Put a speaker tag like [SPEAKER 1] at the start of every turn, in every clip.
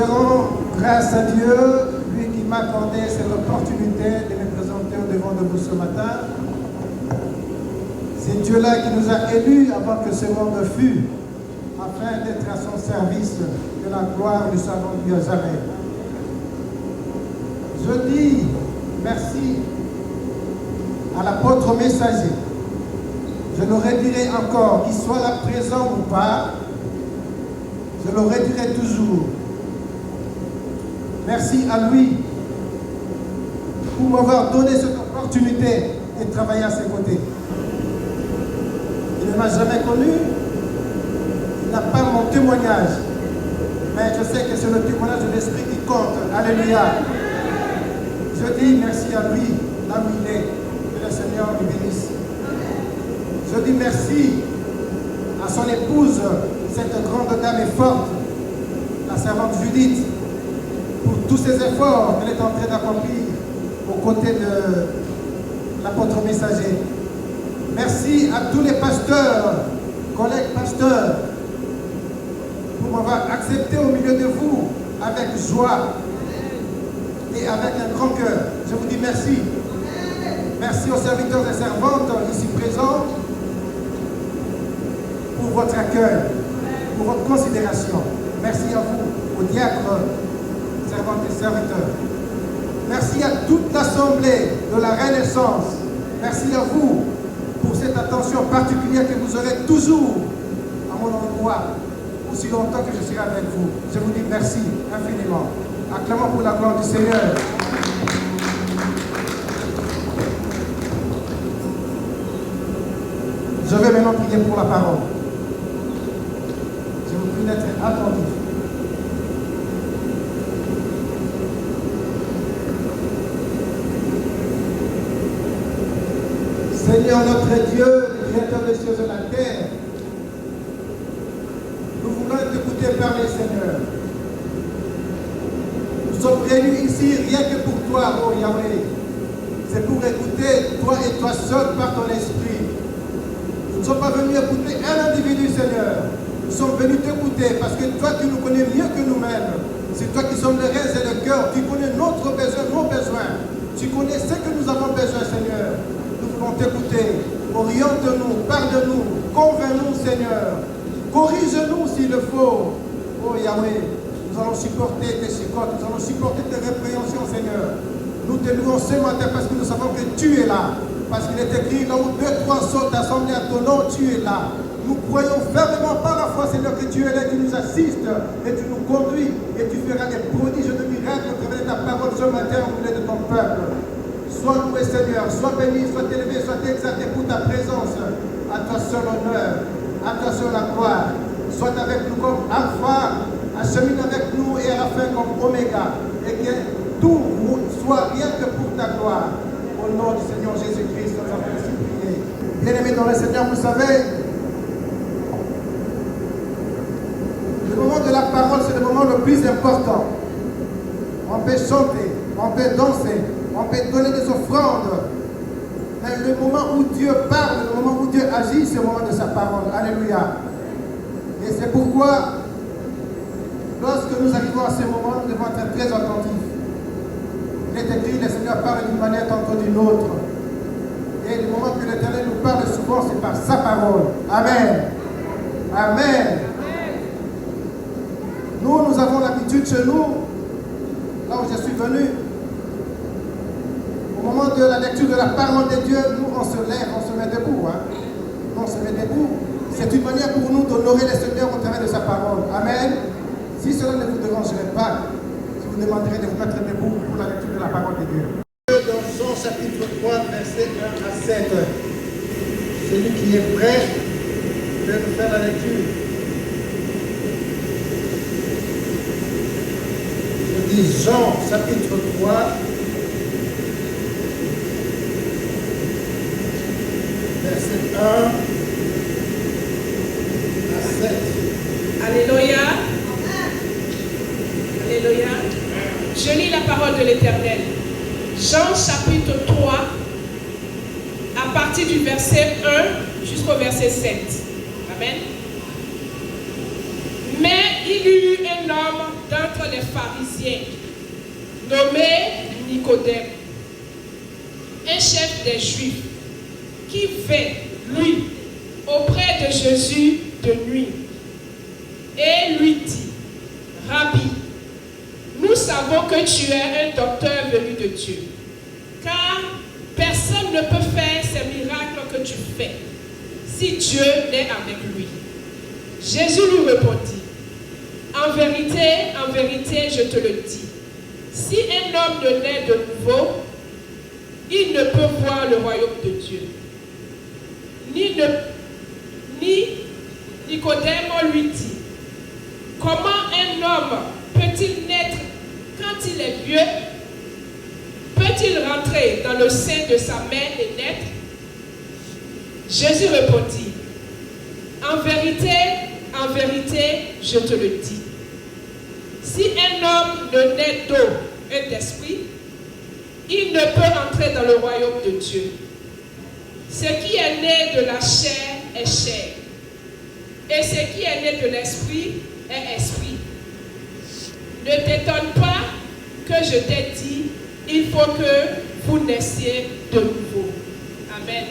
[SPEAKER 1] Je rends grâce à Dieu, lui qui m'a accordé cette opportunité de me présenter au devant de vous ce matin. C'est Dieu-là qui nous a élus avant que ce monde fût, afin d'être à son service, que la gloire lui soit rendue à jamais. Je dis merci à l'apôtre messager. Je le redirai encore, qu'il soit là présent ou pas, je le redirai toujours. Merci à lui pour m'avoir donné cette opportunité de travailler à ses côtés. Il ne m'a jamais connu, il n'a pas mon témoignage, mais je sais que c'est le témoignage de l'Esprit qui compte. Alléluia. Je dis merci à lui, là où il est, que le Seigneur lui bénisse. Je dis merci à son épouse, cette grande dame et forte, la servante Judith, pour tous ces efforts qu'elle est en train d'accomplir aux côtés de l'apôtre messager. Merci à tous les pasteurs, collègues pasteurs, pour m'avoir accepté au milieu de vous avec joie et avec un grand cœur. Je vous dis merci. Merci aux serviteurs et servantes ici présents pour votre accueil, pour votre considération. Merci à vous, aux diacres, servantes et serviteurs. Merci à toute l'assemblée de la Renaissance. Merci à vous pour cette attention particulière que vous aurez toujours à mon endroit, aussi longtemps que je serai avec vous. Je vous dis merci infiniment. Acclamons pour la gloire du Seigneur. Je vais maintenant prier pour la parole. Je vous prie d'être attentif. Seigneur notre Dieu, le Créateur des cieux et de la terre, nous voulons t'écouter parler, Seigneur. Nous sommes réunis ici rien que pour toi, oh Yahweh. C'est pour écouter toi et toi seul par ton esprit. Nous ne sommes pas venus écouter un individu, Seigneur. Nous sommes venus t'écouter parce que toi, tu nous connais mieux que nous-mêmes. C'est toi qui sommes les reins et le cœur. Tu connais notre besoin, nos besoins. Tu connais ce que nous avons besoin, Seigneur. Nous voulons t'écouter. Oriente-nous, parle-nous, convainc-nous, Seigneur. Corrige-nous s'il le faut. Oh Yahweh, nous allons supporter tes chicottes, nous allons supporter tes répréhensions, Seigneur. Nous te louons ce matin parce que nous savons que tu es là. Parce qu'il est écrit, là où 2-3 sont assemblés à ton nom, tu es là. Nous croyons fermement par la foi, Seigneur, que tu es là, tu nous assistes et tu nous conduis et tu feras des prodiges de miracles au travers de ta parole ce matin au milieu de ton peuple. Sois loué, Seigneur, sois béni, sois élevé, sois exalté pour ta présence. À toi seul l'honneur, à toi seul la gloire. Sois avec nous comme Alpha, achemine avec nous et à la fin comme Oméga. Et que tout soit rien que pour ta gloire. Au nom du Seigneur Jésus-Christ, nous avons ainsi prié. Bien-aimés dans le Seigneur, vous savez, le moment de la parole, c'est le moment le plus important. On peut chanter, on peut danser, on peut donner des offrandes. Mais le moment où Dieu parle, le moment où Dieu agit, c'est le moment de sa parole. Alléluia. Et c'est pourquoi, lorsque nous arrivons à ce moment, nous devons être très attentifs. Il est écrit, le Seigneur parle d'une manière tantôt d'une autre. Et le moment que l'Éternel nous parle souvent, c'est par sa parole. Amen. Amen. Nous avons l'habitude chez nous, là où je suis venu, au moment de la lecture de la parole de Dieu, nous on se lève, on se met debout. On se met debout. C'est une manière pour nous d'honorer le Seigneur au travers de sa parole. Amen. Si cela ne vous dérangerait pas, je vous demanderai de vous mettre debout pour la lecture de la parole de Dieu. Dans Jean chapitre 3, versets 1 à 7. Celui qui est prêt peut nous faire la lecture. Je dis Jean chapitre 3. Verset 1 à 7.
[SPEAKER 2] Alléluia. Alléluia. Je lis la parole de l'Éternel. Jean chapitre 3, à partir du verset 1 jusqu'au verset 7. Amen. Mais il y eut un homme d'entre les pharisiens, nommé Nicodème, un chef des Juifs, qui vint, lui, auprès de Jésus de nuit, et lui dit, Rabbi, nous savons que tu es un docteur venu de Dieu, car personne ne peut faire ces miracles que tu fais, si Dieu n'est avec lui. Jésus lui répondit, en vérité, je te le dis, si un homme ne naît de nouveau, il ne peut voir le royaume de Dieu. Nicodème lui dit, comment un homme peut-il naître quand il est vieux? Peut-il rentrer dans le sein de sa mère et naître? Jésus répondit, en vérité, je te le dis. Si un homme ne naît d'eau et d'esprit, il ne peut entrer dans le royaume de Dieu. Ce qui est né de la chair est chair, et ce qui est né de l'esprit est esprit. Ne t'étonne pas que je t'ai dit, il faut que vous naissiez de nouveau. Amen.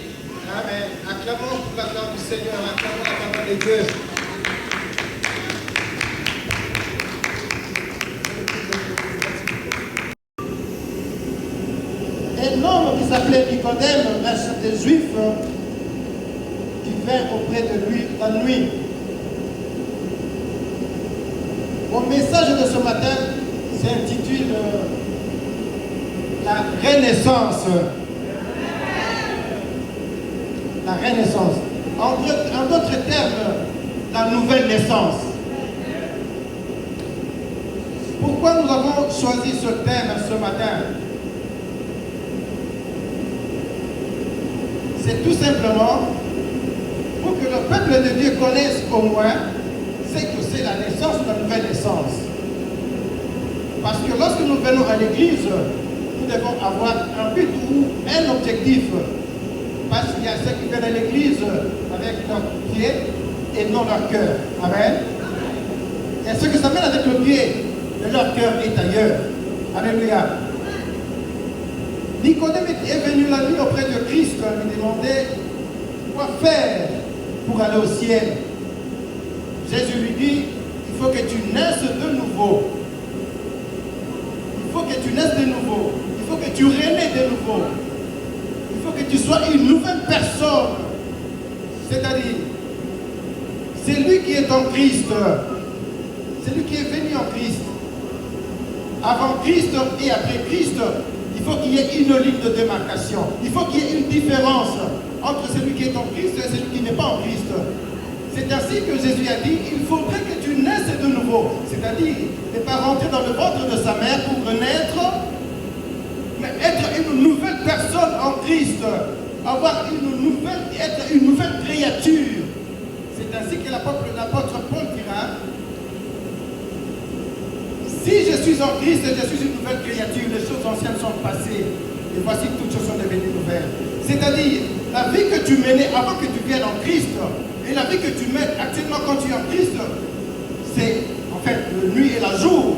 [SPEAKER 1] Amen. Acclamons pour la gloire du Seigneur, acclamons la parole de Dieu. Un homme qui s'appelait Nicodème, un chef des Juifs, qui vint auprès de lui la nuit. Mon message de ce matin s'intitule La Renaissance. La Renaissance. En d'autres termes, la nouvelle naissance. Pourquoi nous avons choisi ce thème ce matin? C'est tout simplement pour que le peuple de Dieu connaisse au moins ce que c'est la naissance ou la nouvelle naissance. Parce que lorsque nous venons à l'église, nous devons avoir un but ou un objectif. Parce qu'il y a ceux qui viennent à l'église avec leur pied et non leur cœur. Amen. Il y a ceux qui s'amènent avec le pied, mais leur cœur est ailleurs. Alléluia. Nicodème est venu la nuit auprès de Christ, lui demander quoi faire pour aller au ciel. Jésus lui dit, il faut que tu naisses de nouveau. Il faut que tu naisses de nouveau. Il faut que tu renais de nouveau. Il faut que tu sois une nouvelle personne. C'est-à-dire, c'est lui qui est en Christ. C'est lui qui est venu en Christ. Avant Christ et après Christ, il faut qu'il y ait une ligne de démarcation. Il faut qu'il y ait une différence entre celui qui est en Christ et celui qui n'est pas en Christ. C'est ainsi que Jésus a dit, il faudrait que tu naisses de nouveau. C'est-à-dire, ne pas rentrer dans le ventre de sa mère pour renaître, mais être une nouvelle personne en Christ. Être une nouvelle créature. C'est ainsi que l'apôtre Paul dira, si je suis en Christ et je suis une nouvelle créature, les choses anciennes sont passées, et voici que toutes choses sont devenues nouvelles. C'est-à-dire, la vie que tu menais avant que tu viennes en Christ, et la vie que tu mènes actuellement quand tu es en Christ, c'est en fait le nuit et la jour.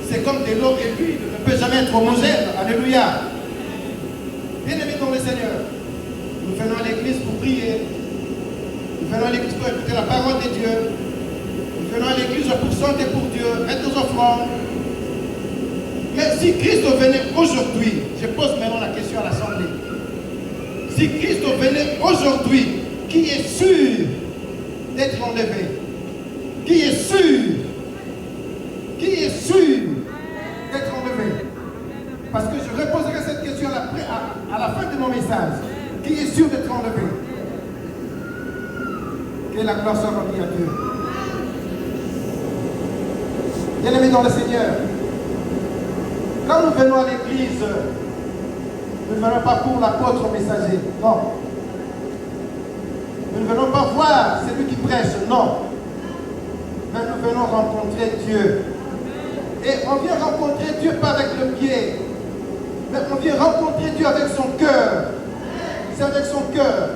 [SPEAKER 1] C'est comme de l'eau et l'huile, ne peut jamais être homogène. Alléluia. Bien-aimés dans le Seigneur, nous venons à l'église pour prier. Nous venons à l'église pour écouter la parole de Dieu. Nous venons à l'église pour chanter pour Dieu, mettre nos offrandes. Mais si Christ venait aujourd'hui, je pose maintenant la question à l'Assemblée. Si Christ venait aujourd'hui, qui est sûr d'être enlevé? Qui est sûr? Qui est sûr d'être enlevé? Parce que je reposerai cette question à la fin de mon message. Qui est sûr d'être enlevé? Que la gloire soit rendue à Dieu. Bien-aimés dans le Seigneur, quand nous venons à l'église, nous ne venons pas pour l'apôtre messager, non. Nous ne venons pas voir celui qui prêche, non. Mais nous venons rencontrer Dieu. Et on vient rencontrer Dieu pas avec le pied, mais on vient rencontrer Dieu avec son cœur. C'est avec son cœur.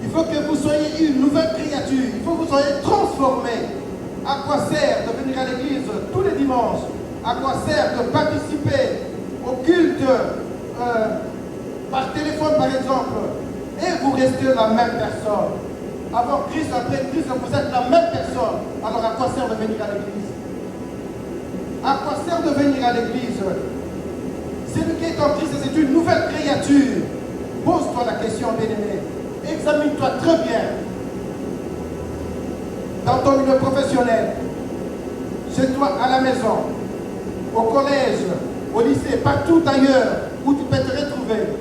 [SPEAKER 1] Il faut que vous soyez une nouvelle créature. Il faut que vous soyez transformés. À quoi sert de venir à l'église tous les À quoi sert de participer au culte par téléphone par exemple, et vous restez la même personne? Avant Christ, après Christ, vous êtes la même personne. Alors à quoi sert de venir à l'église? À quoi sert de venir à l'église? Celui qui est en Christ, c'est une nouvelle créature. Pose-toi la question, bien-aimé. Examine-toi très bien. Dans ton milieu professionnel, chez toi à la maison, au collège, au lycée, partout ailleurs où tu peux te retrouver,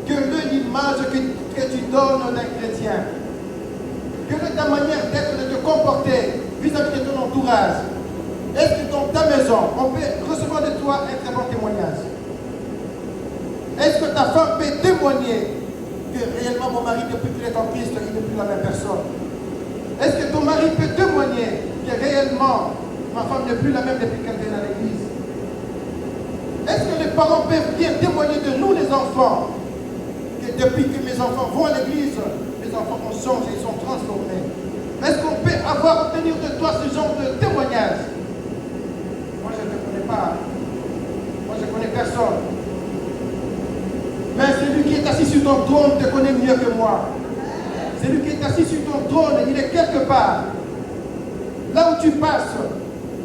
[SPEAKER 1] quelle est l'image que tu donnes d'un chrétien? Quelle est ta manière d'être, de te comporter vis-à-vis de ton entourage? Est-ce que dans ta maison, on peut recevoir de toi un très bon témoignage? Est-ce que ta femme peut témoigner que réellement mon mari, depuis qu'il est en Christ, il n'est plus la même personne? Est-ce que ton mari peut témoigner que réellement ma femme n'est plus la même depuis qu'elle vient à l'église? Est-ce que les parents peuvent bien témoigner de nous, les enfants, que depuis que mes enfants vont à l'église, mes enfants ont changé, ils sont transformés? Est-ce qu'on peut obtenir de toi ce genre de témoignage? Moi, je ne te connais pas. Moi, je ne connais personne. Mais celui qui est assis sur ton trône te connaît mieux que moi. Celui qui est assis sur ton trône, il est quelque part. Là où tu passes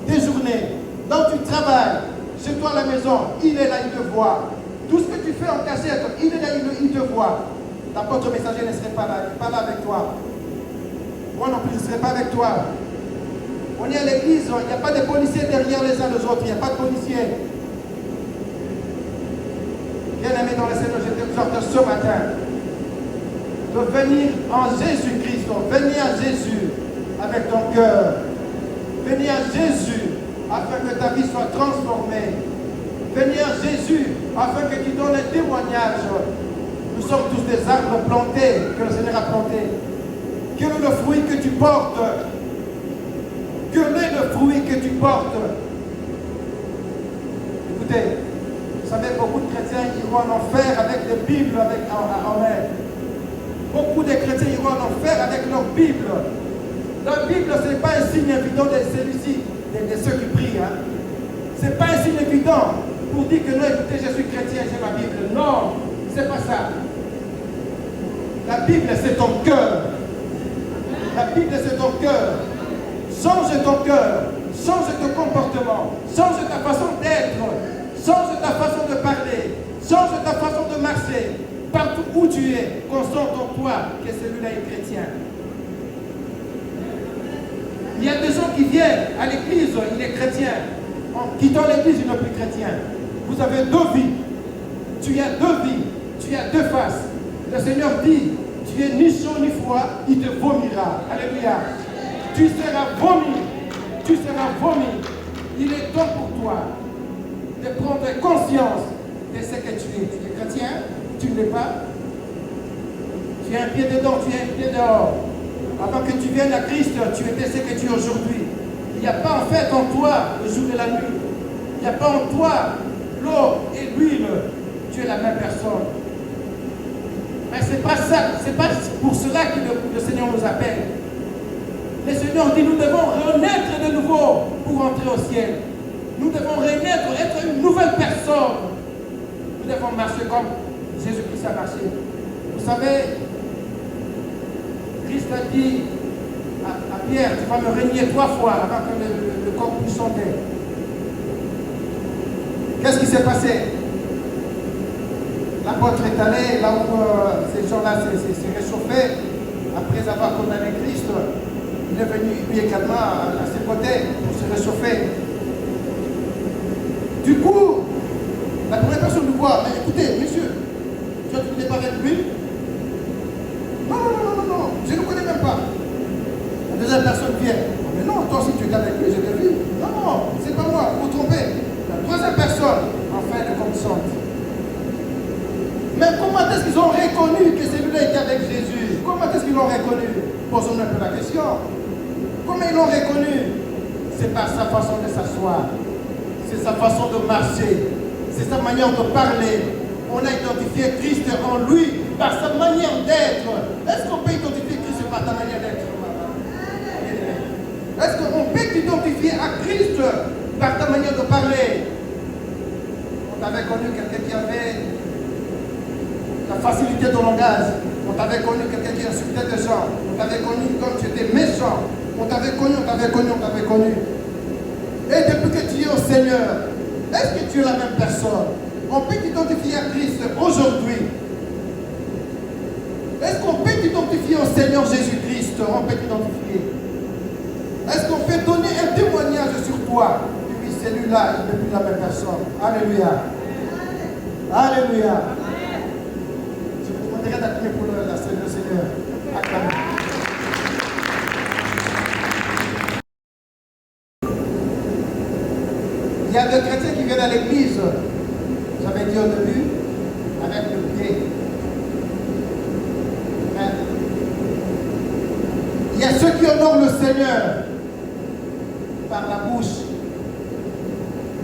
[SPEAKER 1] tes journées, là où tu travailles, chez toi à la maison, il est là, il te voit. Tout ce que tu fais en cachette, il est là, il te voit. L'apôtre messager ne serait pas là, il n'est pas là avec toi. Moi non plus, je ne serai pas avec toi. On est à l'église, il n'y a pas de policiers derrière les uns les autres, il n'y a pas de policiers. Bien-aimé dans le Seigneur, je t'exhorte ce matin de venir en Jésus-Christ, venir à Jésus avec ton cœur. Venir à Jésus afin que ta vie soit transformée. Venir à Jésus afin que tu donnes un témoignage. Nous sommes tous des arbres plantés que le Seigneur a plantés. Quel est le fruit que tu portes? Quel est le fruit que tu portes? Écoutez, vous savez, beaucoup de chrétiens iront en enfer avec des Bibles en main. Beaucoup de chrétiens iront en enfer avec leur Bible. La Bible, ce n'est pas un signe évident de celui-ci, de ceux qui prient. Hein. Ce n'est pas un signe évident pour dire que non, écoutez, je suis chrétien, j'ai ma Bible. Non, ce n'est pas ça. La Bible, c'est ton cœur. La Bible, c'est ton cœur. Change ton cœur. Change ton comportement. Change ta façon d'être. Change ta façon de parler. Change ta façon de marcher. Partout où tu es, constate en toi que celui-là est chrétien. Il y a des gens qui viennent à l'église, il est chrétien. En quittant l'église, il n'est plus chrétien. Vous avez deux vies. Tu as deux vies. Tu as deux faces. Le Seigneur dit, tu es ni chaud ni froid, il te vomira. Alléluia. Tu seras vomi. Tu seras vomi. Il est temps pour toi de prendre conscience de ce que tu es. Tu es chrétien, tu ne l'es pas. Tu as un pied dedans, tu as un pied dehors. Avant que tu viennes à Christ, tu étais ce que tu es aujourd'hui. Il n'y a pas en fait en toi le jour et la nuit. Il n'y a pas en toi l'eau et l'huile. Tu es la même personne. Mais ce n'est pas ça, c'est pas pour cela que le Seigneur nous appelle. Le Seigneur dit nous devons renaître de nouveau pour entrer au ciel. Nous devons renaître, être une nouvelle personne. Nous devons marcher comme Jésus-Christ a marché. Vous savez, Christ a dit à Pierre, tu vas me régner 3 fois avant que le corps puisse chanter. Qu'est-ce qui s'est passé? L'apôtre est allé là où ces gens-là s'est réchauffé après avoir condamné Christ. Il est venu lui également à ses côtés pour se réchauffer. Du coup, la première personne nous voit, mais écoutez, monsieur, tu n'es pas avec lui? Non, je ne le connais même pas. La deuxième personne vient. Mais non, toi aussi tu es avec lui, je l'ai vu. Non, c'est pas moi, vous vous trompez. La troisième personne, enfin, elle est consciente. Mais comment est-ce qu'ils ont reconnu que celui-là était avec Jésus? Comment est-ce qu'ils l'ont reconnu? Posons un peu la question. Comment ils l'ont reconnu? C'est par sa façon de s'asseoir. C'est sa façon de marcher. C'est sa manière de parler. On a identifié Christ en lui par sa manière d'être. Est-ce qu'on peut identifier Christ par ta manière d'être? Est-ce qu'on peut t'identifier à Christ par ta manière de parler? t'avait connu quelqu'un qui avait la facilité de langage. On t'avait connu quelqu'un qui insultait des gens. On t'avait connu comme tu étais méchant. On t'avait connu, on t'avait connu, on t'avait connu. Et depuis que tu es au Seigneur, est-ce que tu es la même personne? On peut t'identifier à Christ aujourd'hui. Est-ce qu'on peut t'identifier au Seigneur Jésus-Christ? On peut t'identifier. Est-ce qu'on peut donner un témoignage sur toi? Et puis celui-là, il n'est plus la même personne. Alléluia. Alléluia. Je vous demanderai d'acclamer pour le Seigneur. Acclamez. Il y a des chrétiens qui viennent à l'église, j'avais dit au début, avec le pied. Mais il y a ceux qui honorent le Seigneur par la bouche.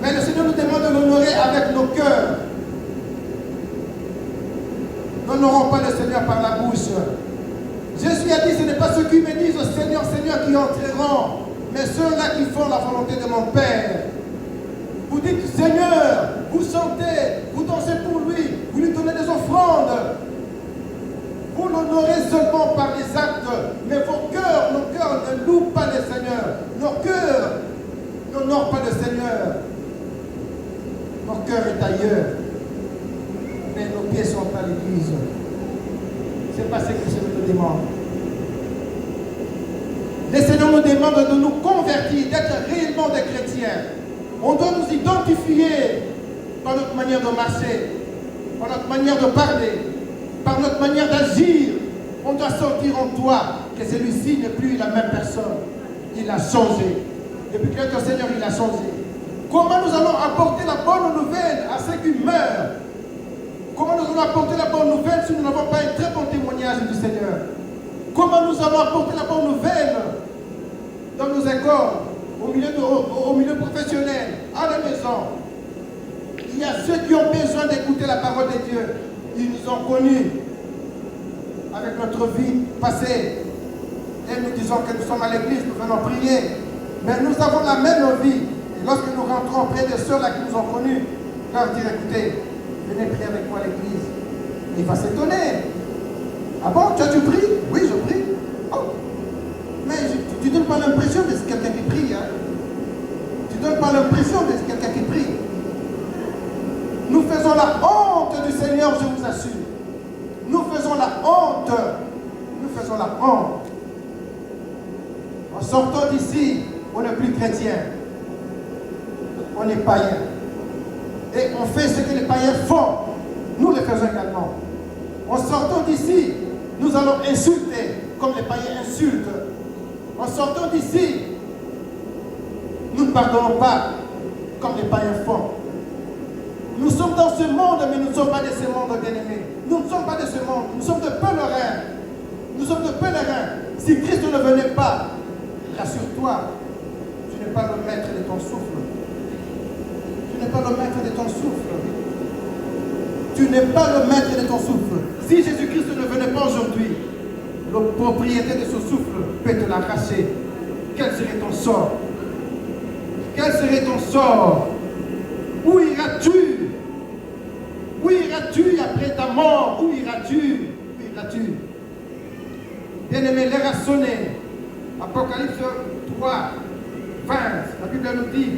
[SPEAKER 1] Mais le Seigneur nous demande de l'honorer avec nos cœurs. N'honorons pas le Seigneur par la bouche. Jésus a dit, ce n'est pas ceux qui me disent Seigneur, Seigneur qui entreront, mais ceux-là qui font la volonté de mon Père. Vous dites Seigneur, vous chantez, vous dansez pour lui, vous lui donnez des offrandes. Vous l'honorez seulement par les actes, mais vos cœurs, nos cœurs ne louent pas le Seigneur. Nos cœurs n'honorent pas le Seigneur. Mon cœur est ailleurs, mais nos pieds sont à l'église. C'est pas ce que le Seigneur nous demande. Le Seigneur nous demande de nous convertir, d'être réellement des chrétiens. On doit nous identifier par notre manière de marcher, par notre manière de parler, par notre manière d'agir. On doit sentir en toi que celui-ci n'est plus la même personne. Il a changé. Depuis que le Seigneur, il a changé. Comment nous allons apporter la bonne nouvelle à ceux qui meurent? Comment nous allons apporter la bonne nouvelle si nous n'avons pas un très bon témoignage du Seigneur? Comment nous allons apporter la bonne nouvelle dans nos écoles, au milieu professionnel, à la maison? Il y a ceux qui ont besoin d'écouter la parole de Dieu. Ils nous ont connus avec notre vie passée. Et nous disons que nous sommes à l'église, nous venons prier. Mais nous avons la même vie. Et lorsque nous rentrons près de ceux-là qui nous ont connus, leur dire écoutez, venez prier avec moi à l'église. Il va s'étonner. Ah bon, tu pries? Oui, je prie. Oh. Mais tu ne donnes pas l'impression de quelqu'un qui prie. Hein? Tu ne donnes pas l'impression de quelqu'un qui prie. Nous faisons la honte du Seigneur, je vous assure. Nous faisons la honte. Nous faisons la honte. En sortant d'ici, on n'est plus chrétien. On est païen. Et on fait ce que les païens font. Nous le faisons également. En sortant d'ici, nous allons insulter comme les païens insultent. En sortant d'ici, nous ne pardonnons pas comme les païens font. Nous sommes dans ce monde, mais nous ne sommes pas de ce monde, bien-aimés. Nous ne sommes pas de ce monde. Nous sommes de pèlerins. Nous sommes de pèlerins. Si Christ ne venait pas, rassure-toi, tu n'es pas le maître de ton souffle. Tu n'es pas le maître de ton souffle. Tu n'es pas le maître de ton souffle. Si Jésus-Christ ne venait pas aujourd'hui, la propriété de ce souffle peut te l'arracher. Quel serait ton sort? Quel serait ton sort? Où iras-tu? Où iras-tu après ta mort? Où iras-tu? Où iras-tu? Bien-aimé, l'heure a sonné. Apocalypse 3, 20, la Bible nous dit: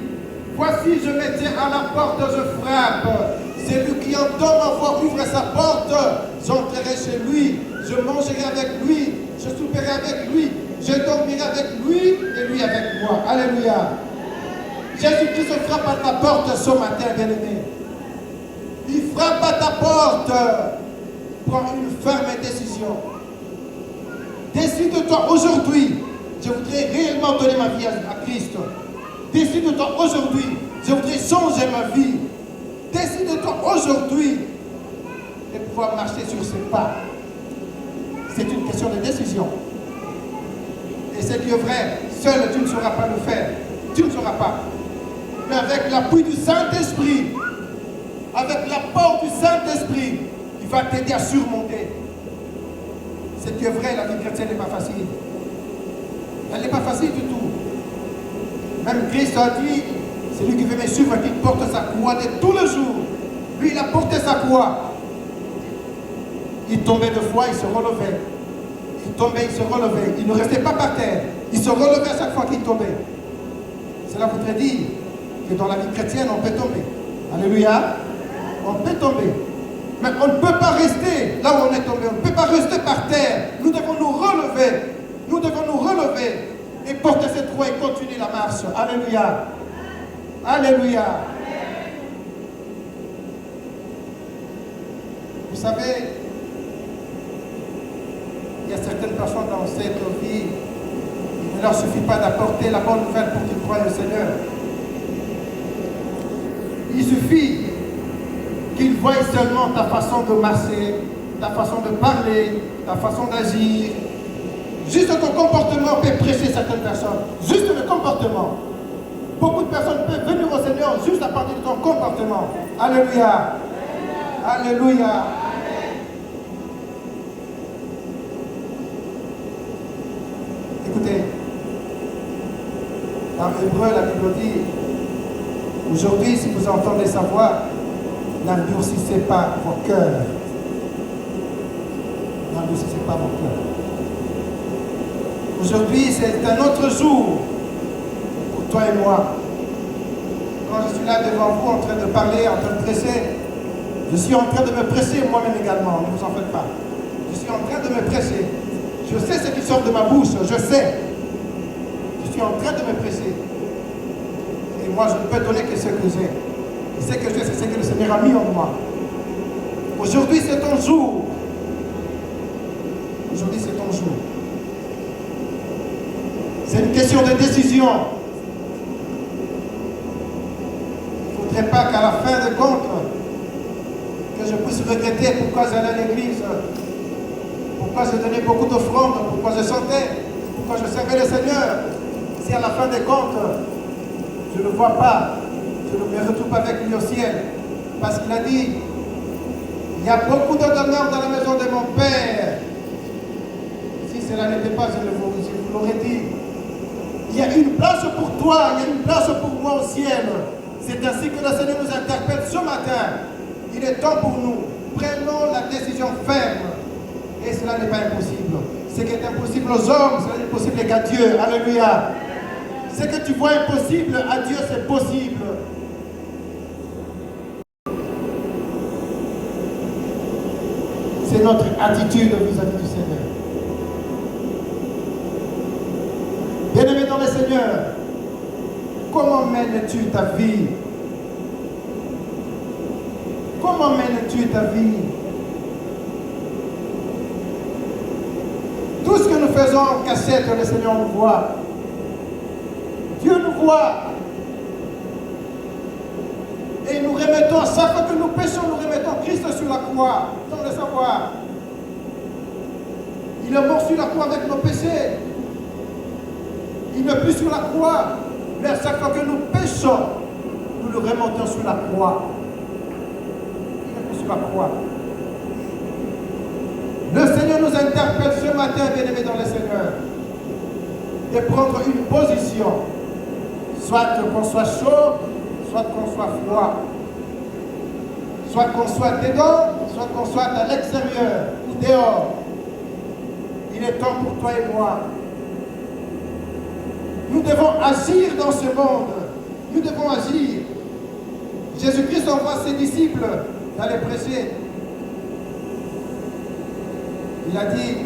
[SPEAKER 1] voici, je me tiens à la porte, je frappe. Celui qui entend ma voix ouvre sa porte. J'entrerai chez lui, je mangerai avec lui, je souperai avec lui, je dormirai avec lui et lui avec moi. Alléluia. Jésus-Christ frappe à ta porte ce matin, bien-aimé. Il frappe à ta porte. Prends une ferme décision. Décide-toi aujourd'hui. Je voudrais réellement donner ma vie à Christ. Décide-toi aujourd'hui. Je voudrais changer ma vie. Décide-toi aujourd'hui de pouvoir marcher sur ces pas. C'est une question de décision. Et ce qui est vrai, seul tu ne sauras pas le faire. Tu ne sauras pas. Mais avec l'appui du Saint-Esprit, avec l'apport du Saint-Esprit, il va t'aider à surmonter. Ce qui est vrai, la vie chrétienne n'est pas facile. Elle n'est pas facile du tout. Même Christ a dit, celui qui veut me suivre, qui porte sa croix de tous les jours Lui, il a porté sa croix. Il tombait deux fois, il se relevait. Il tombait, il se relevait. Il ne restait pas par terre. Il se relevait à chaque fois qu'il tombait. Cela voudrait dire que dans la vie chrétienne, on peut tomber. Alléluia. On peut tomber. Mais on ne peut pas rester là où on est tombé. On ne peut pas rester par terre. Nous devons nous relever. Nous devons nous relever et porter cette croix et continuer la marche. Alléluia. Alléluia. Vous savez, il y a certaines personnes dans cette vie, il ne leur suffit pas d'apporter la bonne nouvelle pour qu'ils croient au Seigneur. Il suffit qu'ils voient seulement ta façon de marcher, ta façon de parler, ta façon d'agir. Juste ton comportement peut prêcher certaines personnes. Juste le comportement. Beaucoup de personnes peuvent venir au Seigneur juste à partir de ton comportement. Alléluia. Alléluia. Écoutez, dans Hébreu, la Bible dit, aujourd'hui, si vous entendez sa voix, n'endurcissez pas vos cœurs. N'endurcissez pas vos cœurs. Aujourd'hui, c'est un autre jour pour toi et moi. Quand je suis là devant vous, en train de parler, en train de presser, je suis en train de me presser moi-même également, ne vous en faites pas. Je suis en train de me presser. Je sais ce qui sort de ma bouche, je sais. Je suis en train de me presser. Et moi, je ne peux donner que ce que j'ai. Et ce que j'ai, c'est ce que le Seigneur a mis en moi. Aujourd'hui, c'est ton jour. Aujourd'hui, c'est ton jour. C'est une question de décision. Il ne faudrait pas qu'à la fin de compte, que je puisse regretter pourquoi j'allais à l'église, pourquoi je donnais beaucoup d'offrandes, pourquoi je chantais, pourquoi je servais le Seigneur. Si à la fin des comptes, je ne le vois pas, je ne me retrouve pas avec lui au ciel. Parce qu'il a dit, il y a beaucoup de demeures dans la maison de mon Père. Si cela n'était pas, je vous l'aurais dit. Il y a une place pour toi, il y a une place pour moi au ciel. C'est ainsi que le Seigneur nous interpelle ce matin. Il est temps pour nous. Prenons la décision ferme. Et cela n'est pas impossible. Ce qui est impossible aux hommes, cela n'est possible qu'à Dieu. Alléluia. Ce que tu vois impossible, à Dieu c'est possible. C'est notre attitude vis-à-vis du Seigneur. Bien-aimé dans le Seigneur, comment mènes-tu ta vie? Comment mènes-tu ta vie? Tout ce que nous faisons en cachette, le Seigneur nous voit. Dieu nous voit. Et nous remettons, chaque fois que nous péchons, nous remettons Christ sur la croix, sans le savoir. Il est mort sur la croix avec nos péchés. Il n'est plus sur la croix. Mais à chaque fois que nous péchons, nous le remontons sur la croix. Il n'est plus sur la croix. Le Seigneur nous interpelle ce matin, bien-aimés dans le Seigneur, de prendre une position. Soit qu'on soit chaud, soit qu'on soit froid. Soit qu'on soit dedans, soit qu'on soit à l'extérieur ou dehors. Il est temps pour toi et moi. Nous devons agir dans ce monde. Nous devons agir. Jésus-Christ envoie ses disciples d'aller prêcher. Il a dit,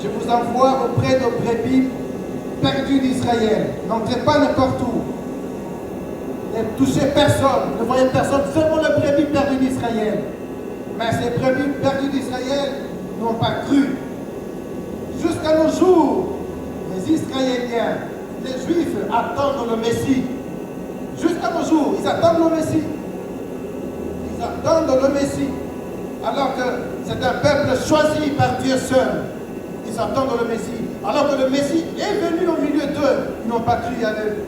[SPEAKER 1] je vous envoie auprès de brebis perdues d'Israël. N'entrez pas n'importe où. Ne touchez personne. Ne voyez personne. Seulement les brebis perdues d'Israël. Mais ces brebis perdues d'Israël n'ont pas cru. Jusqu'à nos jours, les Israéliens, les Juifs attendent le Messie. Jusqu'à nos jours, ils attendent le Messie. Ils attendent le Messie. Alors que c'est un peuple choisi par Dieu seul. Ils attendent le Messie. Alors que le Messie est venu au milieu d'eux, ils n'ont pas cru à eux.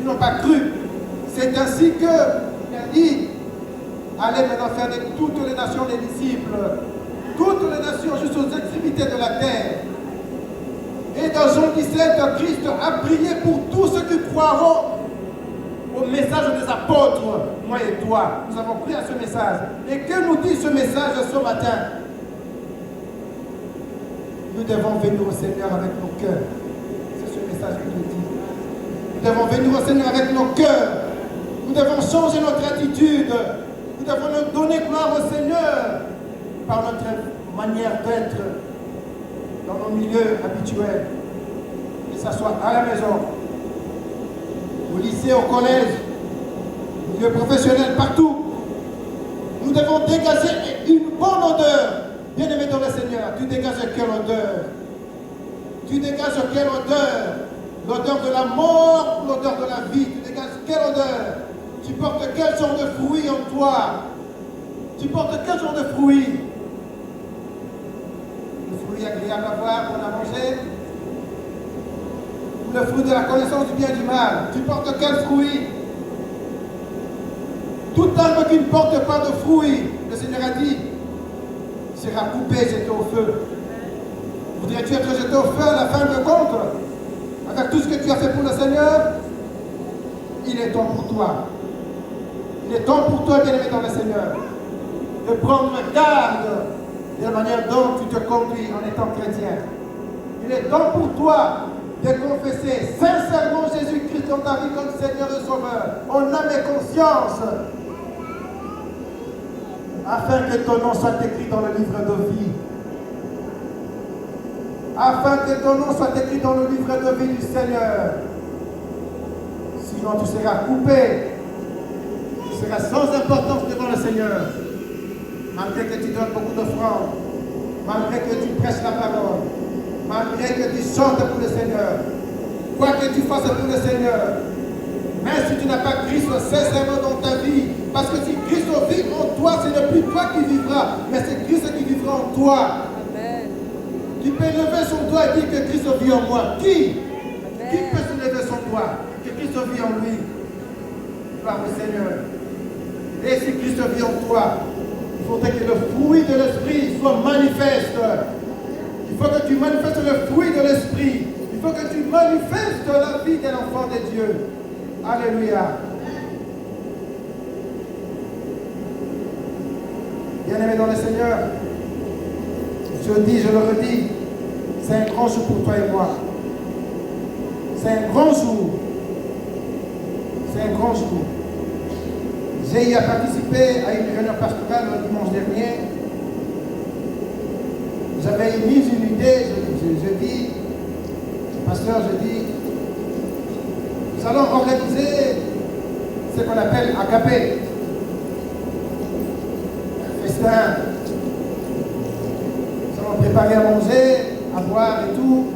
[SPEAKER 1] Ils n'ont pas cru. C'est ainsi qu'il a dit, allez maintenant faire de toutes les nations des disciples. Toutes les nations jusqu'aux extrémités de la terre. Et dans Jean 17, Christ a prié pour tous ceux qui croiront au message des apôtres, moi et toi. Nous avons pris à ce message. Et que nous dit ce message ce matin? Nous devons venir au Seigneur avec nos cœurs. C'est ce message qu'il nous dit. Nous devons venir au Seigneur avec nos cœurs. Nous devons changer notre attitude. Nous devons nous donner gloire au Seigneur par notre manière d'être dans nos milieux habituels. Que ce soit à la maison, au lycée, au collège, au milieu professionnel, partout. Nous devons dégager une bonne odeur. Bien-aimé dans le Seigneur, tu dégages quelle odeur? Tu dégages quelle odeur? L'odeur de la mort, l'odeur de la vie. Tu dégages quelle odeur? Tu portes quel genre de fruits en toi? Tu portes quel genre de fruits? Le fruit agréable à voir qu'on a mangé? Ou le fruit de la connaissance du bien et du mal? Tu portes quel fruit? Toute arme qui ne porte pas de fruits, le Seigneur a dit, sera coupé, jeté au feu. Voudrais-tu être jeté au feu à la fin de compte? Avec tout ce que tu as fait pour le Seigneur, il est temps pour toi. Il est temps pour toi, bien-aimé dans le Seigneur, de prendre garde de la manière dont tu te conduis en étant chrétien. Il est temps pour toi de confesser sincèrement Jésus-Christ dans ta vie comme Seigneur et Sauveur, en âme et conscience, afin que ton nom soit écrit dans le livre de vie. Afin que ton nom soit écrit dans le livre de vie du Seigneur. Sinon tu seras coupé. Tu seras sans importance devant le Seigneur. Malgré que tu donnes beaucoup d'offrandes, malgré que tu prêches la parole, malgré que tu chantes pour le Seigneur, quoi que tu fasses pour le Seigneur, mais si tu n'as pas Christ sincèrement dans ta vie, parce que si Christ vit en toi, ce n'est plus toi qui vivras, mais c'est Christ qui vivra en toi. Amen. Qui peut lever son doigt et dire que Christ vit en moi? Qui? Amen. Qui peut se lever son doigt que Christ vit en lui? Gloire au Seigneur. Et si Christ vit en toi, il faudrait que le fruit de l'Esprit soit manifeste. Il faut que tu manifestes le fruit de l'Esprit. Il faut que tu manifestes la vie de l'enfant de Dieu. Alléluia. Bien-aimé dans le Seigneur, je dis, je le redis, c'est un grand jour pour toi et moi. C'est un grand jour. C'est un grand jour. J'ai participé à une réunion pastorale le dimanche dernier. J'avais émis une idée, je dis, pasteur, je dis, nous allons organiser ce qu'on appelle agapé. Un festin. Nous allons préparer à manger, à boire et tout.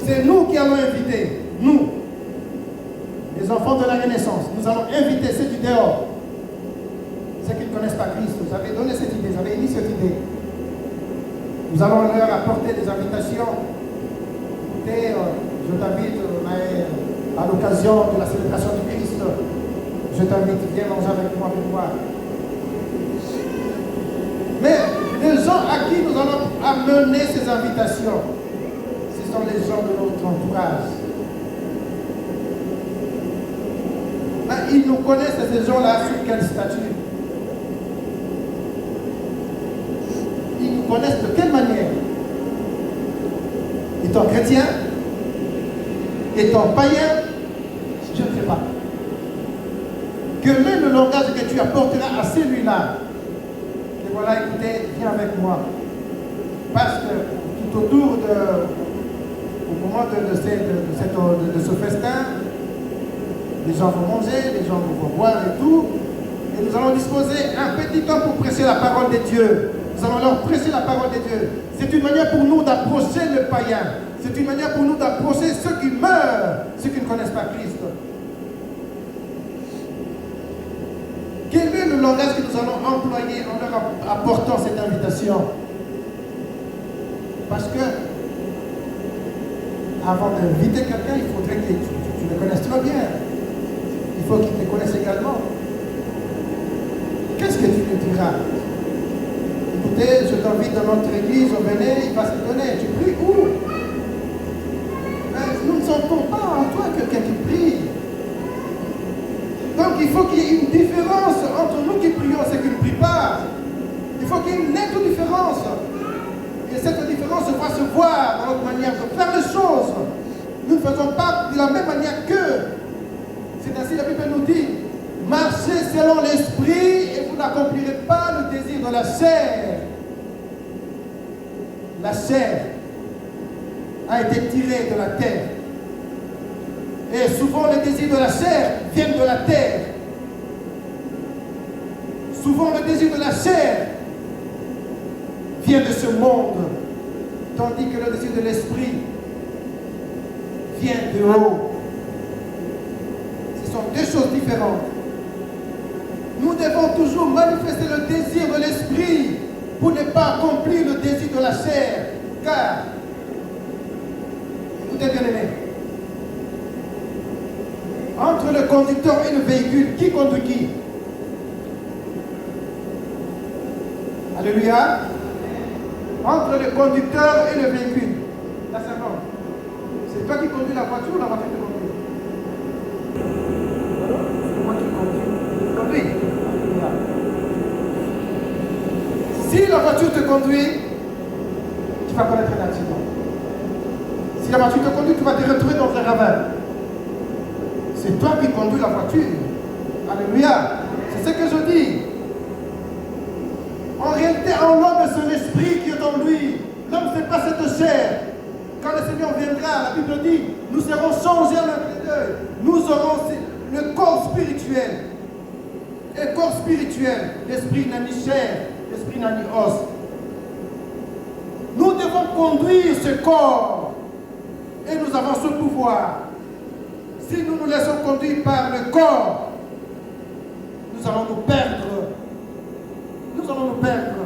[SPEAKER 1] C'est nous qui allons inviter, nous, les enfants de la Renaissance. Nous allons inviter ceux du dehors, ceux qui ne connaissent pas Christ. J'avais donné cette idée, j'avais émis cette idée. Nous allons leur apporter des invitations. Écoutez, je t'invite à l'occasion de la célébration du Christ. Je t'invite, viens manger avec moi, Mais les gens à qui nous allons amener ces invitations, ce sont les gens de notre entourage. Mais ils nous connaissent, ces gens-là, sur quel statut? Ils nous connaissent de quelle manière? Étant chrétien, étant païen, je ne sais pas. Quel est le langage que tu apporteras à celui-là? Et voilà, écoutez, viens avec moi. Parce que tout autour au moment de ce festin, les gens vont manger, les gens vont boire et tout. Et nous allons disposer un petit temps pour prêcher la parole de Dieu. Nous allons leur prêcher la parole de Dieu. C'est une manière pour nous d'approcher le païen. C'est une manière pour nous d'approcher ceux qui meurent, ceux qui ne connaissent pas Christ. Quel est le langage que nous allons employer en leur apportant cette invitation? Parce que, avant d'inviter quelqu'un, il faudrait que tu le connaisses très bien. Il faut qu'il te connaisse également. Qu'est-ce que tu lui diras? Écoutez, je t'invite dans notre église, venez, il va se donner. Tu pries où? Mais nous ne sentons pas en toi quelqu'un qui prie. de la même manière que, c'est ainsi la Bible nous dit, marchez selon l'esprit et vous n'accomplirez pas le désir de la chair. La chair a été tirée de la terre. Et souvent les désirs de la chair viennent de la terre. Souvent le désir de la chair vient de ce monde, tandis que le désir de l'esprit vient de haut. Ce sont deux choses différentes. Nous devons toujours manifester le désir de l'esprit pour ne pas accomplir le désir de la chair. Car, écoutez bien aimé, entre le conducteur et le véhicule, qui conduit qui? Alléluia. Entre le conducteur et le véhicule. La servante. C'est toi qui conduis la voiture ou la voiture qui conduit? C'est moi qui conduis. Si la voiture te conduit, tu vas connaître un accident. Si la voiture te conduit, tu vas te retrouver dans un ravin. C'est toi qui conduis la voiture. Alléluia. C'est ce que je dis. En réalité, en l'homme, c'est l'esprit qui est en lui. L'homme, ce n'est pas cette chair. Quand le Seigneur viendra, la Bible dit, nous serons changés en un d'œil. Nous aurons le corps spirituel. Et corps spirituel, l'esprit n'a ni chair, l'esprit n'a ni os. Nous devons conduire ce corps. Et nous avons ce pouvoir. Si nous nous laissons conduire par le corps, nous allons nous perdre. Nous allons nous perdre.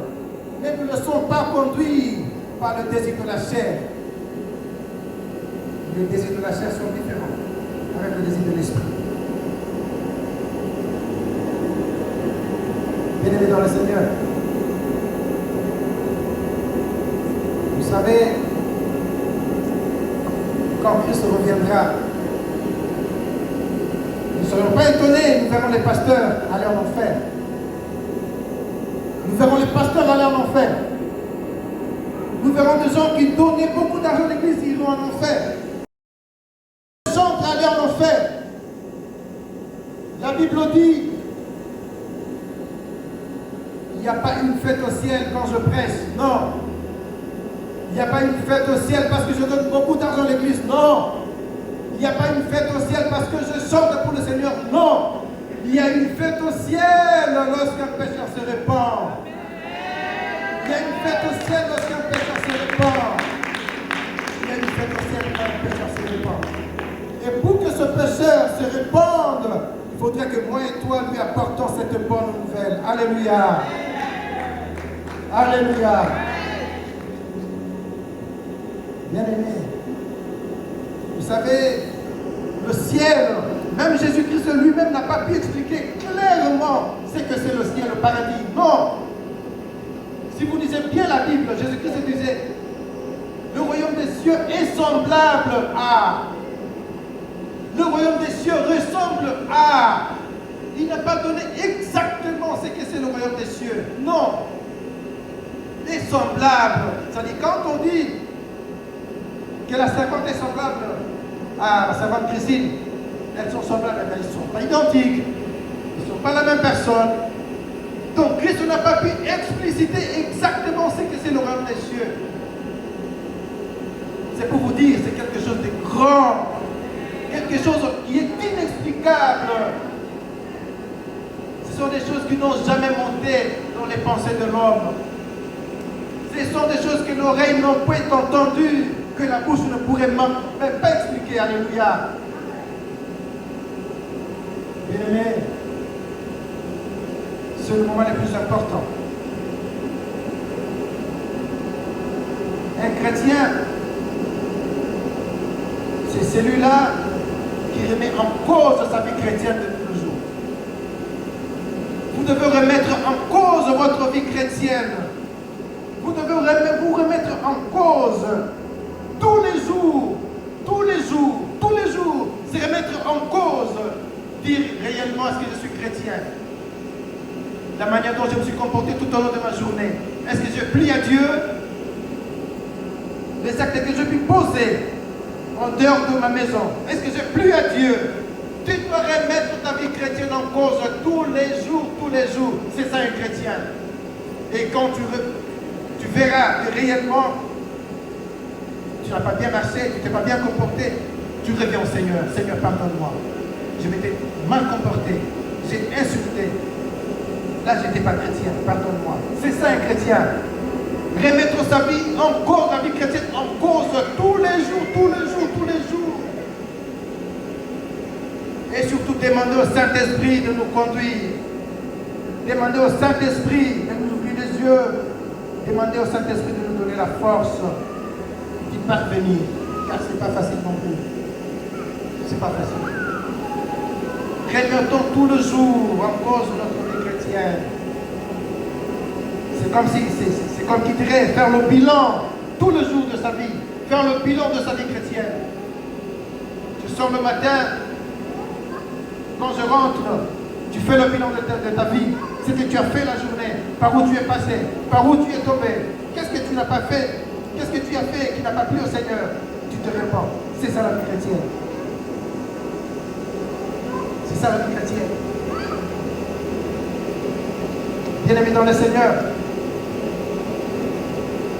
[SPEAKER 1] Mais nous ne laissons pas conduire par le désir de la chair. Les désirs de la chair sont différents avec le désir de l'esprit. Bien-aimés dans le Seigneur, vous savez, quand Christ reviendra, nous ne serons pas étonnés, nous verrons les pasteurs aller en enfer. Nous verrons les pasteurs aller en enfer. Nous verrons des gens qui donnaient beaucoup d'argent à l'église, ils iront en enfer. Des gens qui allaient en enfer. La Bible dit, il n'y a pas une fête au ciel quand je prêche. Non. Il n'y a pas une fête au ciel parce que je donne beaucoup d'argent à l'église. Non. Il n'y a pas une fête au ciel parce que je chante pour le Seigneur. Non. Il y a une fête au ciel lorsqu'un pécheur se répand. Il y a une fête au ciel lorsqu'un pécheur se répand. Il y a une fête au ciel quand un pécheur se répand. Et pour que ce pécheur se répande, il faudrait que moi et toi lui apportons cette bonne nouvelle. Alléluia. Alléluia. Bien-aimé, vous savez, le ciel, même Jésus-Christ lui-même n'a pas pu expliquer clairement ce que c'est le ciel, le paradis. Non. Si vous lisez bien la Bible, Jésus-Christ disait, le royaume des cieux est semblable à. Le royaume des cieux ressemble à. Il n'a pas donné exactement ce que c'est le royaume des cieux. Non. Il est semblable. C'est-à-dire, quand on dit que la servante est semblable à la servante Christine, elles sont semblables, mais elles ne sont pas identiques. Ils ne sont pas la même personne. Donc Christ n'a pas pu expliciter exactement ce que c'est le royaume des cieux. C'est pour vous dire, c'est quelque chose de grand, quelque chose qui est inexplicable. Ce sont des choses qui n'ont jamais monté dans les pensées de l'homme. Ce sont des choses que l'oreille n'ont pas entendues, que la bouche ne pourrait même pas expliquer. Alléluia. Bien-aimé, c'est le moment le plus important. Un chrétien, c'est celui-là qui remet en cause sa vie chrétienne de tous les jours. Vous devez remettre en cause votre vie chrétienne. Vous devez vous remettre en cause tous les jours, tous les jours, tous les jours. C'est remettre en cause, dire réellement est-ce que je suis chrétien. La manière dont je me suis comporté tout au long de ma journée. Est-ce que je plie à Dieu? Les actes que je puis poser en dehors de ma maison? Est-ce que j'ai plu à Dieu? Tu dois remettre ta vie chrétienne en cause tous les jours. C'est ça un chrétien. Et quand tu verras que réellement tu n'as pas bien marché, tu ne t'es pas bien comporté, tu reviens au Seigneur. Seigneur, pardonne-moi. Je m'étais mal comporté, j'ai insulté. Là, je n'étais pas chrétien, pardonne-moi. C'est ça un chrétien. Remettre sa vie en cause, la vie chrétienne en cause tous les jours. Et surtout demander au Saint-Esprit de nous conduire. Demander au Saint-Esprit de nous ouvrir les yeux. Demander au Saint-Esprit de nous donner la force d'y parvenir. Car ce n'est pas facile non plus. C'est pas facile. Remettons tout le jour en cause notre vie chrétienne. C'est comme qui dirait faire le bilan tout le jour de sa vie. Faire le bilan de sa vie chrétienne. Je sors le matin. Quand je rentre, tu fais le bilan de ta vie. Ce que tu as fait la journée, par où tu es passé, par où tu es tombé. Qu'est-ce que tu n'as pas fait? Qu'est-ce que tu as fait qui n'a pas plu au Seigneur? Tu te réponds. C'est ça la vie chrétienne. C'est ça la vie chrétienne. Bien-aimés dans le Seigneur,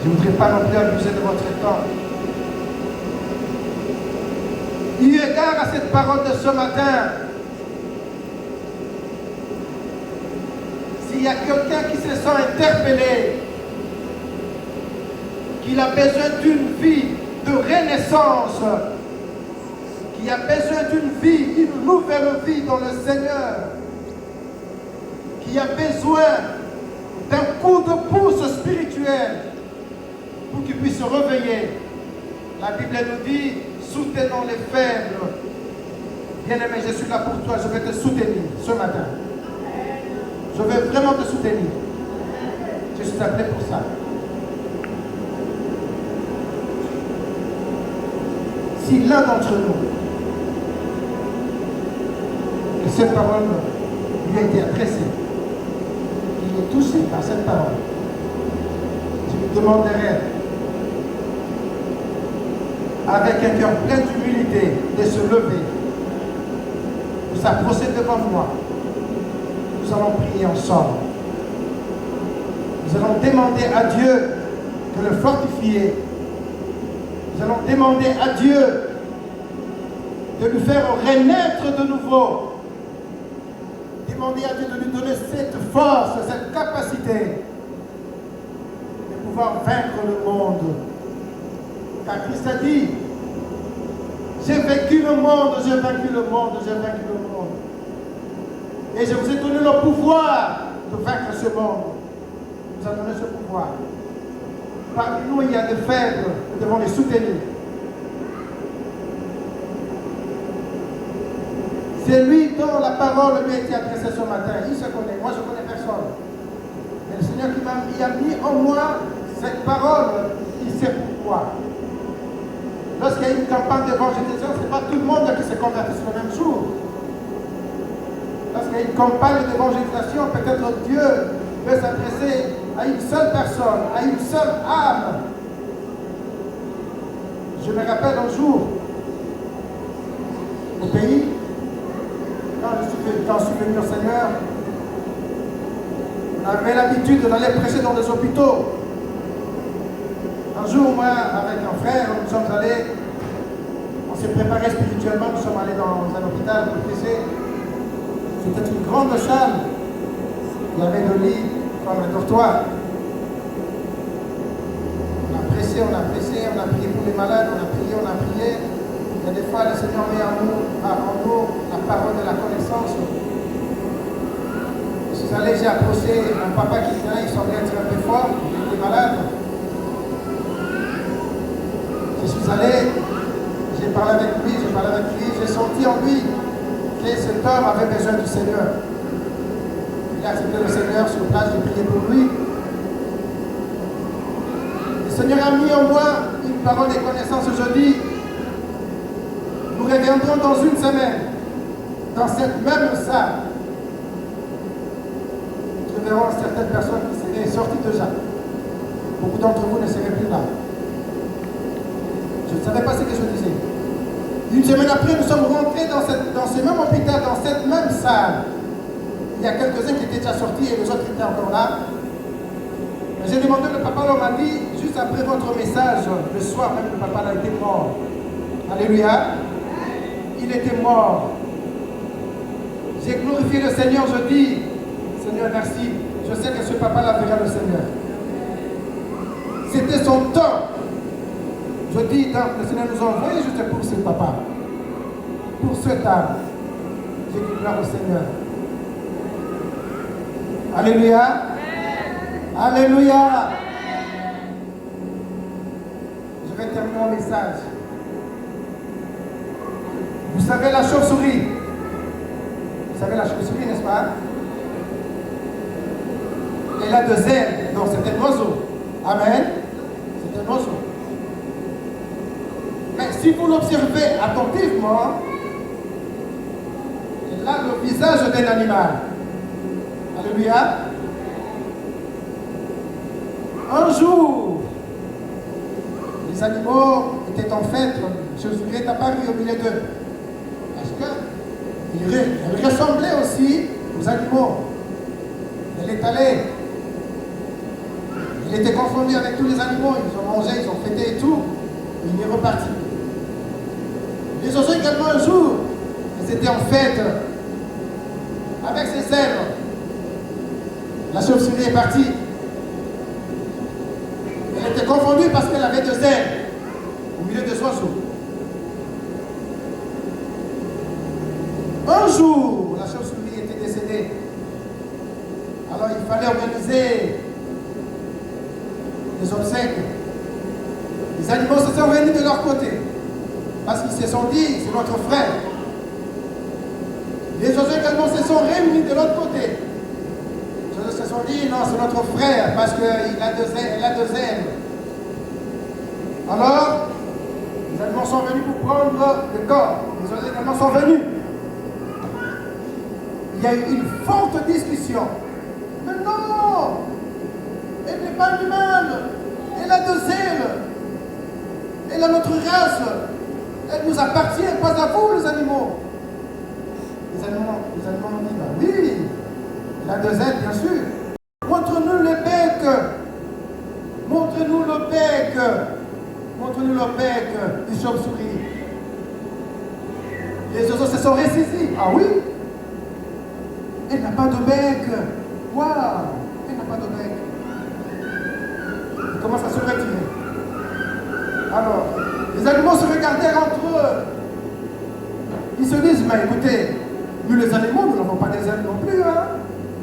[SPEAKER 1] je ne voudrais pas non plus abuser de votre temps. Eu égard à cette parole de ce matin, s'il y a quelqu'un qui se sent interpellé, qu'il a besoin d'une vie de renaissance, qui a besoin d'une vie, une nouvelle vie dans le Seigneur, qui a besoin d'un coup de pouce spirituel pour qu'il puisse se réveiller. La Bible nous dit, soutenons les faibles. Bien-aimé, je suis là pour toi, je vais te soutenir ce matin. Je vais vraiment te soutenir. Je suis appelé pour ça. Si l'un d'entre nous, que cette parole lui a été adressée, qu'il est touché par cette parole, je lui demanderai, avec un cœur plein d'humilité, de se lever, de s'approcher devant moi. Nous allons prier ensemble. Nous allons demander à Dieu de le fortifier. Nous allons demander à Dieu de lui faire renaître de nouveau. Demander à Dieu de lui donner cette force, cette capacité de pouvoir vaincre le monde. Car Christ a dit, j'ai vaincu le monde, j'ai vaincu le monde, j'ai vaincu le monde. Et je vous ai donné le pouvoir de vaincre ce monde. Il nous a donné ce pouvoir. Parmi nous, il y a des faibles, nous devons les soutenir. C'est lui dont la parole lui a été adressée ce matin. Il se connaît, moi je ne connais personne. Mais le Seigneur qui a mis en moi cette parole, il sait pourquoi. Lorsqu'il y a une campagne d'évangélisation, ce n'est pas tout le monde qui se convertit le même jour. Lorsqu'il y a une campagne d'évangélisation, peut-être Dieu peut s'adresser à une seule personne, à une seule âme. Je me rappelle un jour, au pays, quand je suis venu au Seigneur, on avait l'habitude d'aller prêcher dans les hôpitaux. Un jour, moi, avec un frère, nous sommes allés, on s'est préparé spirituellement, nous sommes allés dans un hôpital pour prêcher. C'était une grande salle. Il y avait le lit comme un dortoir. On a pressé, on a prié pour les malades, on a prié. Et des fois, le Seigneur met en nous la parole de la connaissance. Je suis allé, j'ai approché mon papa qui était là, il semblait être un peu fort, il était malade. Je suis allé, j'ai parlé avec lui, j'ai senti en lui que cet homme avait besoin du Seigneur. Il a accepté le Seigneur sur place, j'ai prié pour lui. Le Seigneur a mis en moi une parole de connaissance aujourd'hui. Nous reviendrons dans une semaine, dans cette même salle. Nous verrons certaines personnes qui seraient sorties déjà. Beaucoup d'entre vous ne seraient plus là. Je ne savais pas ce que je disais. Une semaine après, nous sommes rentrés dans ce même hôpital, dans cette même salle. Il y a quelques-uns qui étaient déjà sortis et les autres étaient encore là. J'ai demandé, le papa m'a dit, juste après votre message, le soir même, le papa a été mort. Alléluia. Il était mort. J'ai glorifié le Seigneur, je dis, Seigneur, merci. Je sais que ce papa-là verra le Seigneur. C'était son temps. Je dis, donc, le Seigneur nous a envoyé juste pour ce papa. Pour cette âme. J'ai dit gloire au Seigneur. Alléluia. Alléluia. Je vais terminer mon message. Vous savez la chauve-souris? Vous savez la chauve-souris, n'est-ce pas? Elle a 2 ailes. Donc c'est un oiseau. Amen. C'est un oiseau. Mais si vous l'observez attentivement, elle a le visage d'un animal. Alléluia. Un jour, les animaux étaient en fait, chauve-souris est apparu au milieu d'eux. Parce qu'elle ressemblait aussi aux animaux. Elle est allée. Il était confondu avec tous les animaux. Ils ont mangé, ils ont fêté et tout. Et il est reparti. Les oiseaux également un jour, ils étaient en fête avec ses ailes. La chauve-souris est partie. Elle était confondue parce qu'elle avait 2 ailes au milieu des oiseaux. Un jour, la chauve-souris était décédée. Alors il fallait organiser des obsèques. Les animaux se sont réunis de leur côté. Parce qu'ils se sont dit, c'est notre frère. Les oiseaux également se sont réunis de l'autre côté. Les oiseaux se sont dit, non, c'est notre frère, parce qu'elle a 2 ailes. Alors, les animaux sont venus pour prendre le corps. Les oiseaux également sont venus. Il y a eu une forte discussion. Mais non, elle n'est pas humaine. Elle a 2 ailes. Elle a notre race. Elle nous appartient, pas à vous, les animaux. Les animaux ont dit, bah oui, elle a 2 ailes, bien sûr. Montre-nous le bec. Montre-nous le bec. Montre-nous le bec du chauve-souris. Les oiseaux se sont ressaisis. Ah oui? Elle n'a pas de bec. Waouh! Elle n'a pas de bec. Il commence à se retirer. Alors, les animaux se regardèrent entre eux. Ils se disent, mais écoutez, nous les animaux, nous n'avons pas des ailes non plus. Hein?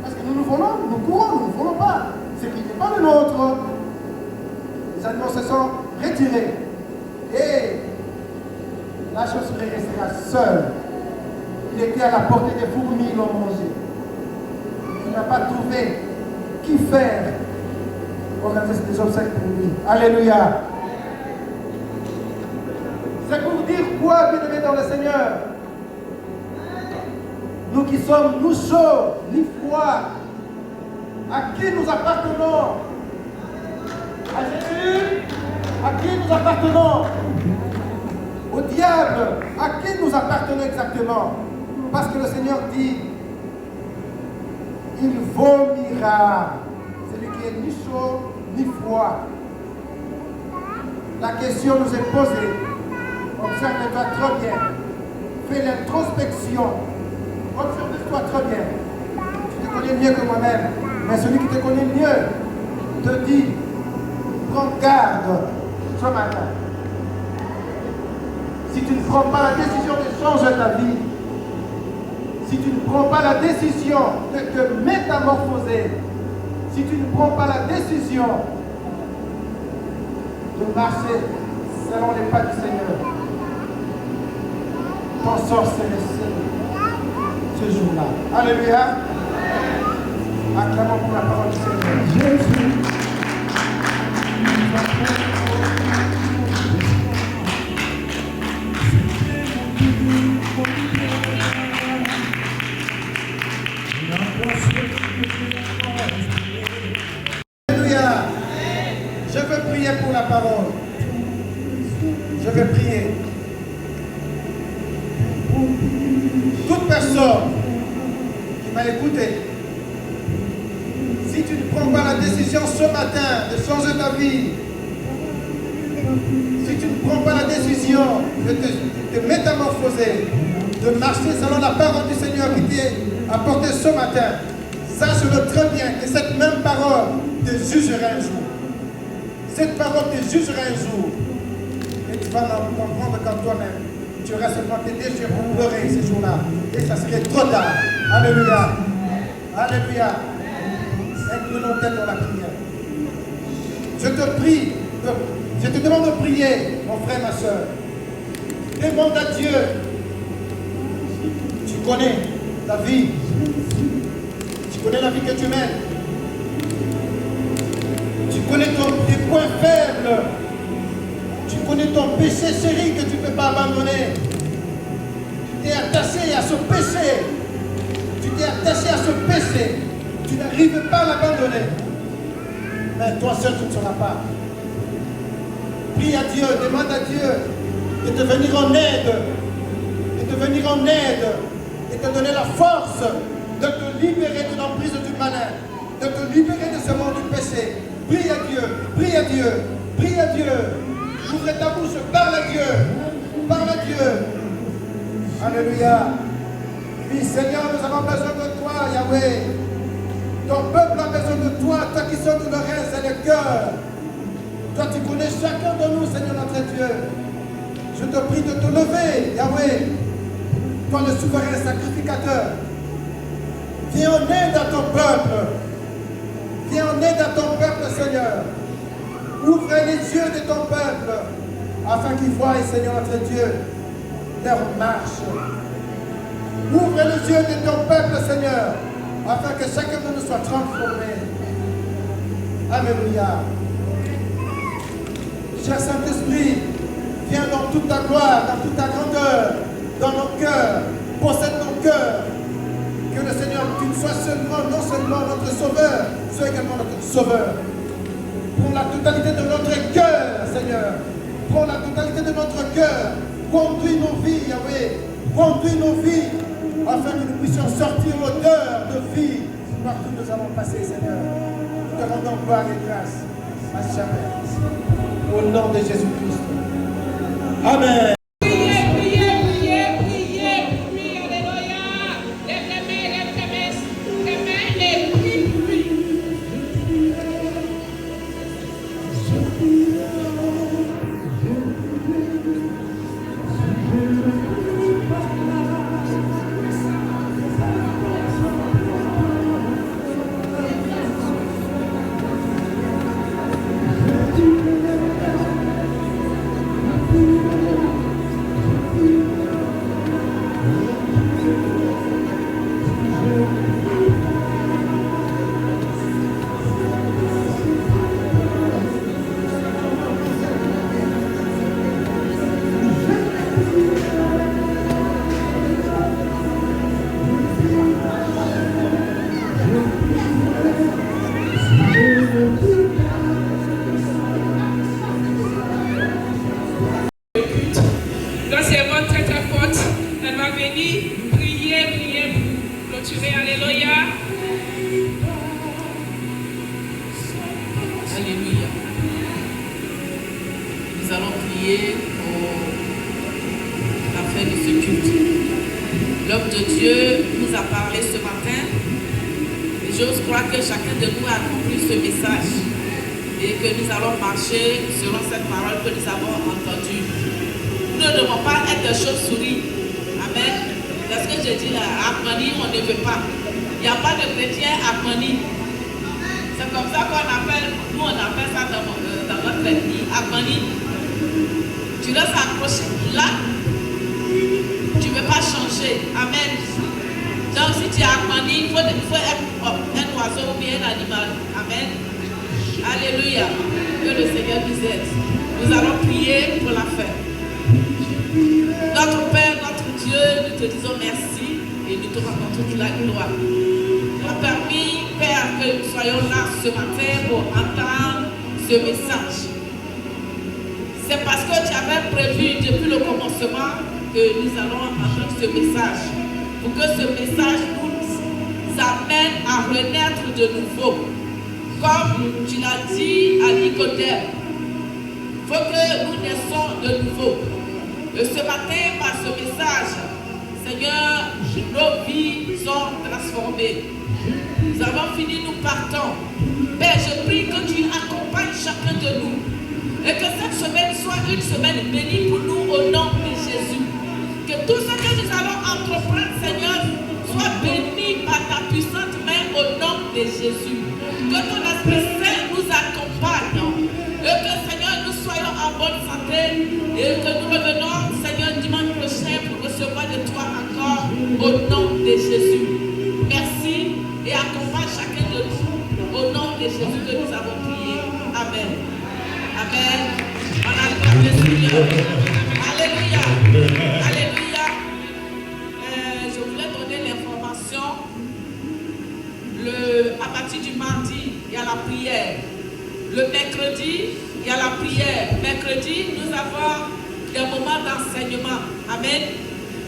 [SPEAKER 1] Parce que nous volons, nous courons, nous ne volons pas. C'est qui n'est pas le nôtre. Les animaux se sont retirés. Et la chauve-souris restera seule. Il était à la portée des fourmis, ils l'ont mangé. Il n'a pas trouvé qui faire organiser des obsèques pour lui. Alléluia. C'est pour dire quoi, bien-aimés dans le Seigneur? Nous qui sommes, nous chauds, ni froids, à qui nous appartenons? À Jésus? À qui nous appartenons? Au diable? À qui nous appartenons exactement? Parce que le Seigneur dit, il vomira. Celui qui est ni chaud, ni froid. La question nous est posée. Observe-toi très bien. Fais l'introspection. Observe-toi très bien. Tu te connais mieux que moi-même. Mais celui qui te connaît mieux te dit, prends garde ce matin. Si tu ne prends pas la décision de changer ta vie, si tu ne prends pas la décision de te métamorphoser, si tu ne prends pas la décision de marcher selon les pas du Seigneur, ton sort c'est ce jour-là. Alléluia. Acclamons pour la parole du Seigneur. Jésus. Alléluia. Je veux prier pour la parole. Je veux prier. personne qui m'a écouté, si tu ne prends pas la décision ce matin de changer ta vie, si tu ne prends pas la décision de te métamorphoser, de marcher selon la parole du Seigneur qui t'est apportée ce matin, sache-le très bien que cette même parole te jugera un jour. Cette parole te jugera un jour. Et tu vas comprendre qu'en toi-même, tu auras seulement tes déchets pour pleurer ces jours-là. Et ça serait trop tard. Alléluia. Alléluia. Inclinons tête dans la prière. Je te prie, je te demande de prier, mon frère, ma soeur. Demande à Dieu. Tu connais ta vie. Tu connais la vie que tu mènes. Tu connais tes points faibles. Tu connais ton péché chéri que tu ne peux pas abandonner. Tu t'es attaché à ce péché. Tu t'es attaché à ce péché. Tu n'arrives pas à l'abandonner. Mais toi seul, tu ne sauras pas. Prie à Dieu, demande à Dieu de te venir en aide. De te venir en aide. Et te donner la force de te libérer de l'emprise du malin. De te libérer de ce monde du péché. Prie à Dieu, prie à Dieu, prie à Dieu. Ouvre ta bouche, parle à Dieu. Parle à Dieu. Alléluia. Oui, Seigneur, nous avons besoin de toi, Yahweh. Ton peuple a besoin de toi, toi qui sondes le reste et le cœur. Toi, tu connais chacun de nous, Seigneur notre Dieu. Je te prie de te lever, Yahweh. Toi, le souverain sacrificateur. Viens en aide à ton peuple. Viens en aide à ton peuple, Seigneur. Ouvre les yeux de ton peuple, afin qu'ils voient, Seigneur notre Dieu, leur marche. Ouvre les yeux de ton peuple, Seigneur, afin que chacun de nous soit transformé. Alléluia. Cher Saint-Esprit, viens dans toute ta gloire, dans toute ta grandeur, dans nos cœurs, possède nos cœurs. Que le Seigneur, tu sois seulement, non seulement notre sauveur, sois également notre sauveur. Prends la totalité de notre cœur, Seigneur. Prends la totalité de notre cœur. Conduis nos vies, Yahweh. Conduis nos vies, afin que nous puissions sortir l'odeur de vie partout où nous allons passer, Seigneur. Nous te rendons gloire et grâce à jamais. Au nom de Jésus-Christ. Amen.
[SPEAKER 3] Selon cette parole que nous avons entendue. Nous ne devons pas être des chauves-souris. Amen. Parce que je dis là, harmonie, on ne veut pas. Il n'y a pas de chrétien harmonie. C'est comme ça qu'on appelle, nous on appelle ça dans notre ethnie, harmonie. Tu restes accroché là, tu ne veux pas changer. Amen. Donc si tu es harmonie, il faut être un oiseau ou bien un animal. Amen. Alléluia. Que le Seigneur nous aide. Nous allons prier pour la fin. Notre Père, notre Dieu, nous te disons merci et nous te rendons toute la gloire. Nous avons permis, Père, que nous soyons là ce matin pour entendre ce message. C'est parce que tu avais prévu depuis le commencement que nous allons entendre ce message. pour que ce message nous amène à renaître de nouveau. Comme tu l'as dit à Nicodème, il faut que nous naissons de nouveau. Et ce matin, par ce message, Seigneur, nos vies sont transformées. Nous avons fini, nous partons. Père, je prie que tu accompagnes chacun de nous. Et que cette semaine soit une semaine bénie pour nous au nom de Jésus. Que tout ce que nous allons entreprendre, Seigneur, soit béni par ta puissante main au nom de Jésus. Que ton Esprit Saint nous accompagne. Et que, Seigneur, nous soyons en bonne santé. Et que nous revenons, Seigneur, dimanche prochain pour recevoir de toi encore au nom de Jésus. Merci et accompagne chacun de nous au nom de Jésus que nous avons prié. Amen. Amen. On acclame le Seigneur. Alléluia. Alléluia. Je voulais donner l'information. À partir du mardi, il y a la prière. Le mercredi, il y a la prière. Mercredi, nous avons des moments d'enseignement. Amen.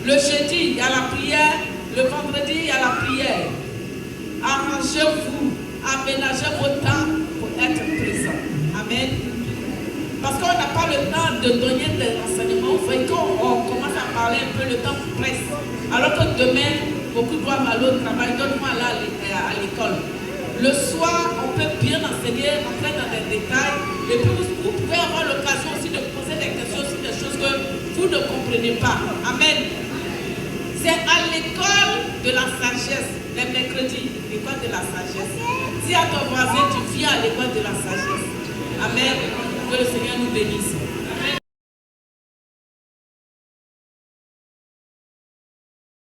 [SPEAKER 3] Le jeudi, il y a la prière. Le vendredi, il y a la prière. Arrangez-vous, aménagez vos temps pour être présents. Amen. Parce qu'on n'a pas le temps de donner des enseignements. Vous voyez, quand on commence à parler un peu, le temps presse. Alors que demain, beaucoup doivent aller au travail, d'autres vont aller à l'école. Le soir, on peut bien enseigner, rentrer dans des détails. Et puis, vous pouvez avoir l'occasion aussi de poser des questions sur des choses que vous ne comprenez pas. Amen. C'est à l'école de la sagesse, les mercredis, l'école de la sagesse. Dis à ton voisin, tu viens à l'école de la sagesse. Amen. Que le Seigneur nous bénisse.